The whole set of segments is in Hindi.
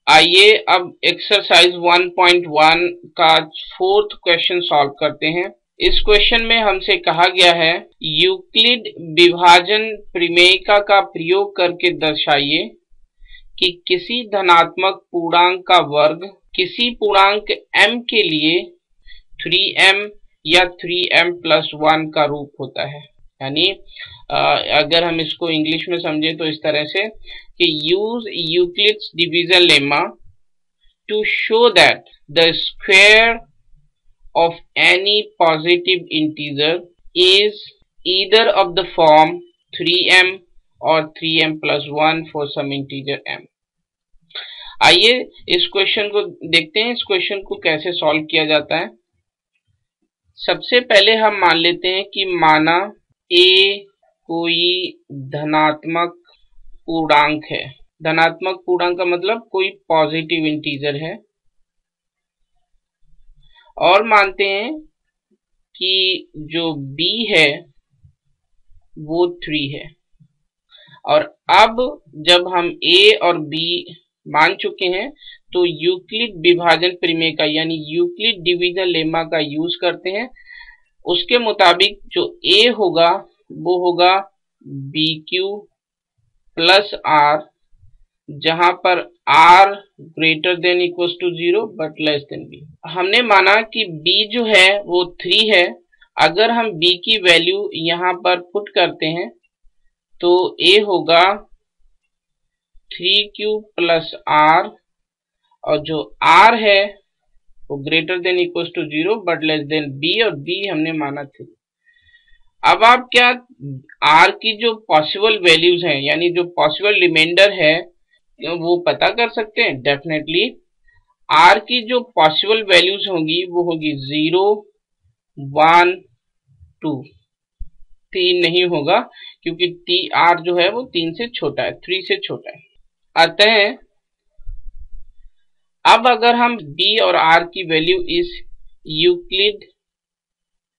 आइए अब एक्सरसाइज 1.1 का फोर्थ क्वेश्चन सॉल्व करते हैं। इस क्वेश्चन में हमसे कहा गया है यूक्लिड विभाजन प्रमेय का प्रयोग करके दर्शाइए कि किसी धनात्मक पूर्णांक का वर्ग किसी पूर्णांक m के लिए 3m या 3m प्लस 1 का रूप होता है। यानी अगर हम इसको इंग्लिश में समझें तो इस तरह से कि use Euclid's division lemma to show that the square of any positive integer is either of the form 3m or 3m plus 1 for some integer m। आइए इस क्वेश्चन को देखते हैं, इस क्वेश्चन को कैसे सॉल्व किया जाता है। सबसे पहले हम मान लेते हैं कि माना a कोई धनात्मक पूर्णांक है। धनात्मक पूर्णांक का मतलब कोई पॉजिटिव इंटीजर है, और मानते हैं कि जो b है वो 3 है। और अब जब हम a और b मान चुके हैं तो यूक्लिड विभाजन प्रमेय का यानी यूक्लिड डिवीजन लेमा का यूज करते हैं। उसके मुताबिक जो a होगा वो होगा bq प्लस r, जहां पर r greater than equal to 0 but less than b। हमने माना कि b जो है वो 3 है। अगर हम b की वैल्यू यहां पर पुट करते हैं तो a होगा 3q प्लस r, और जो r है वो greater than equal to 0 but less than b, और b हमने माना 3। अब आप क्या r की जो पॉसिबल वैल्यूज हैं यानी जो पॉसिबल रिमाइंडर है वो पता कर सकते हैं? डेफिनेटली r की जो पॉसिबल वैल्यूज होंगी वो होगी 0, 1, 2। 3 नहीं होगा क्योंकि r जो है वो 3 से छोटा है, 3 से छोटा है। अतः अब अगर हम b और r की वैल्यू इस यूक्लिड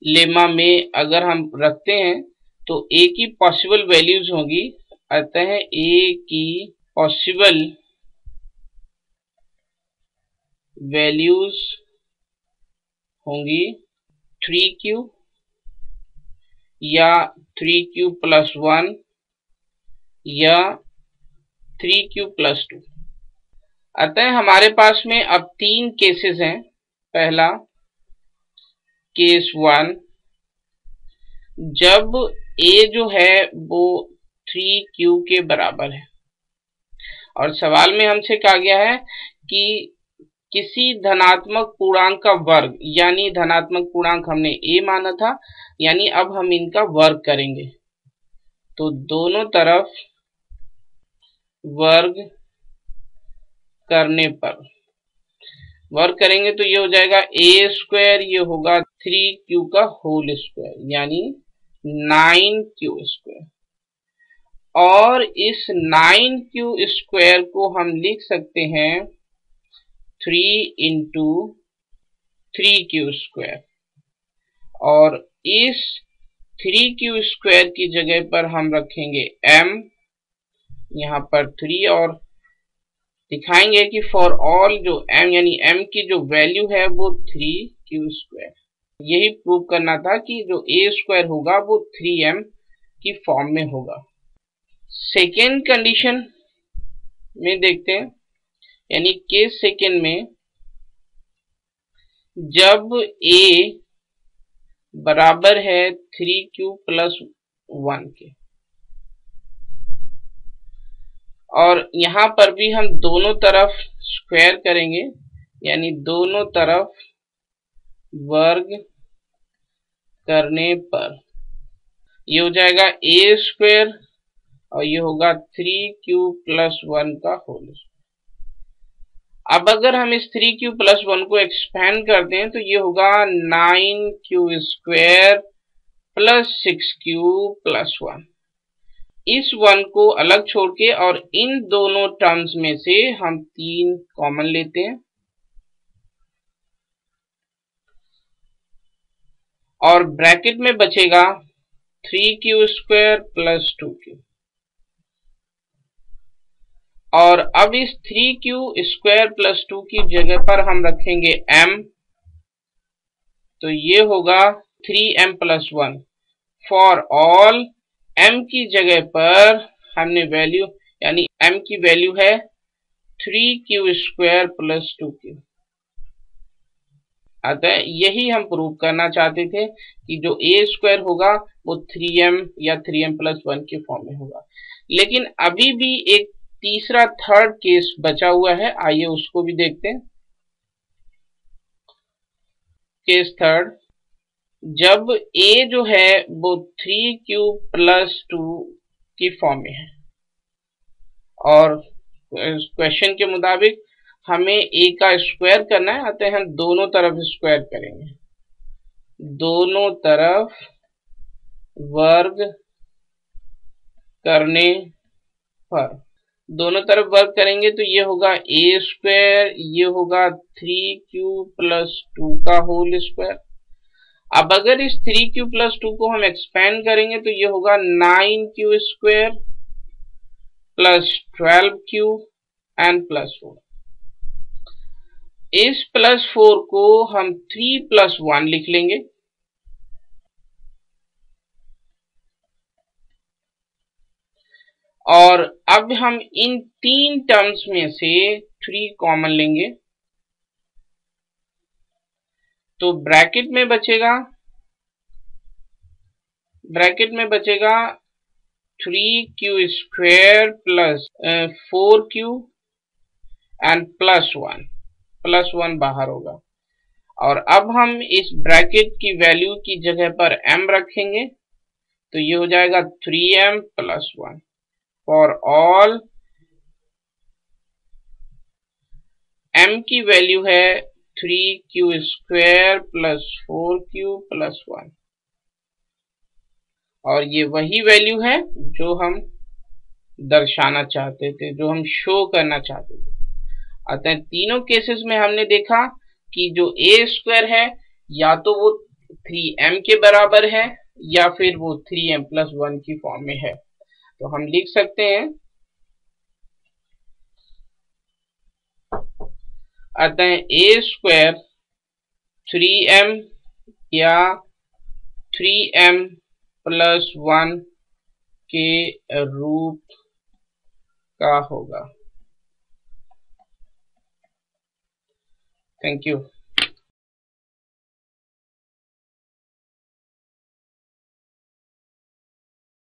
लेमा में अगर हम रखते हैं तो a की पॉसिबल वैल्यूज होंगी। अतः a की पॉसिबल वैल्यूज होंगी 3q या 3q प्लस 1 या 3q प्लस 2। अतः हमारे पास में अब 3 केसेस हैं। पहला केस 1, जब a जो है वो 3q के बराबर है, और सवाल में हमसे कहा गया है कि किसी धनात्मक पूर्णांक का वर्ग, यानी धनात्मक पूर्णांक हमने a माना था, यानी अब हम इनका वर्ग करेंगे। तो दोनों तरफ वर्ग करने पर वर्क करेंगे तो ये हो जाएगा a स्क्वायर, ये होगा 3q का होल स्क्वायर यानी 9q स्क्वायर। और इस 9q स्क्वायर को हम लिख सकते हैं 3 इंटू 3q स्क्वायर, और इस 3q स्क्वायर की जगह पर हम रखेंगे m, यहाँ पर 3, और दिखाएंगे कि फॉर ऑल जो m यानी m की जो वैल्यू है वो 3q स्क्वायर। यही प्रूव करना था कि जो a स्क्वायर होगा वो 3m की फॉर्म में होगा। सेकेंड कंडीशन में देखते हैं, यानी केस सेकेंड में जब a बराबर है 3q प्लस 1 के, और यहां पर भी हम दोनों तरफ स्क्वायर करेंगे यानी दोनों तरफ वर्ग करने पर ये हो जाएगा a स्क्वायर, और ये होगा 3q प्लस 1 का होल स्क्वायर। अब अगर हम इस 3q प्लस 1 को एक्सपेंड कर दें तो ये होगा 9q square plus 6q plus 1। इस 1 को अलग छोड़ के और इन दोनों टर्म्स में से हम 3 कॉमन लेते हैं, और ब्रैकेट में बचेगा 3q स्क्वायर प्लस 2q। और अब इस 3q² + 2 की जगह पर हम रखेंगे m, तो ये होगा 3m + 1। फॉर ऑल m की जगह पर हमने वैल्यू यानी m की वैल्यू है 3q² + 2q। अतः यही हम प्रूव करना चाहते थे कि जो a² होगा वो 3m या 3m + 1 के फॉर्म में होगा। लेकिन अभी भी एक तीसरा थर्ड केस बचा हुआ है, आइए उसको भी देखते हैं। केस थर्ड, जब a जो है वो 3q + 2 की फॉर्म में है और क्वेश्चन के मुताबिक हमें a का स्क्वायर करना है, अतः हम दोनों तरफ स्क्वायर करेंगे। दोनों तरफ वर्ग करने पर दोनों तरफ वर्ग करेंगे तो ये होगा a², ये होगा 3q + 2 का होल स्क्वायर। अब अगर इस 3q + 2 को हम एक्सपेंड करेंगे तो ये होगा 9q² + 12q एंड +4। इस +4 को हम 3 + 1 लिख लेंगे और अब हम इन तीन टर्म्स में से 3 कॉमन लेंगे, तो ब्रैकेट में बचेगा 3q² + 4q एंड +1 बाहर होगा। और अब हम इस ब्रैकेट की वैल्यू की जगह पर m रखेंगे, तो ये हो जाएगा 3m + 1। फॉर ऑल m की वैल्यू है 3q² + 4q + 1 और ये वही वैल्यू है जो हम दर्शाना चाहते थे, जो हम शो करना चाहते थे। अतः तीनों केसेस में हमने देखा कि जो a² है या तो वो 3m के बराबर है या फिर वो 3m + 1 की फॉर्म में है। तो हम लिख सकते हैं, अतः a² 3m या 3m + 1 के रूप का होगा। Thank you.